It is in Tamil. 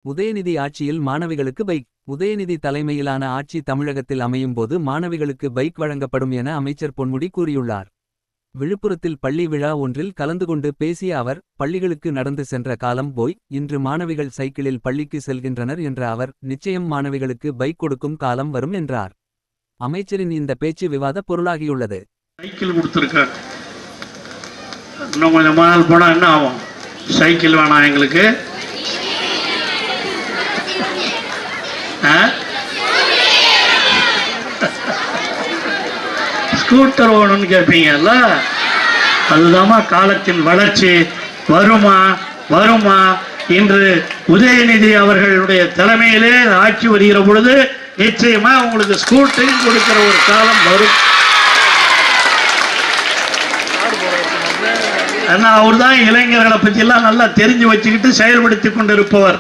உதயநிதி ஆட்சியில் மாணவிகளுக்கு பைக். உதயநிதி தலைமையிலான ஆட்சி தமிழகத்தில் அமையும் போது மாணவிகளுக்கு பைக் வழங்கப்படும் என அமைச்சர் பொன்முடி கூறியுள்ளார். விழுப்புரத்தில் பள்ளி விழா ஒன்றில் கலந்து கொண்டு பேசிய அவர், பள்ளிகளுக்கு நடந்து சென்ற காலம் போய் இன்று மாணவிகள் சைக்கிளில் பள்ளிக்கு செல்கின்றனர் என்ற அவர், நிச்சயம் மாணவிகளுக்கு பைக் கொடுக்கும் காலம் வரும் என்றார். அமைச்சரின் இந்த பேச்சு விவாத பொருளாகியுள்ளது. சைக்கிள் கொடுத்துருக்கார், இன்னும் கொஞ்சம் நாள் போனா என்ன ஆகும்? சைக்கிள் வேணாம் எங்களுக்கு, ஸ்கூட்டர் வேணும்னு கேட்பீங்கல்ல. அதுதாமா காலத்தின் வளர்ச்சி. வருமா வருமா இன்று உதயநிதி அவர்களுடைய தலைமையிலே ஆட்சி வருகிற பொழுது நிச்சயமா உங்களுக்கு ஸ்கூட்டரையும் கொடுக்கிற ஒரு காலம் வரும். அவர் தான் இளைஞர்களை பற்றி எல்லாம் நல்லா தெரிஞ்சு வச்சுக்கிட்டு செயல்படுத்தி கொண்டிருப்பவர்.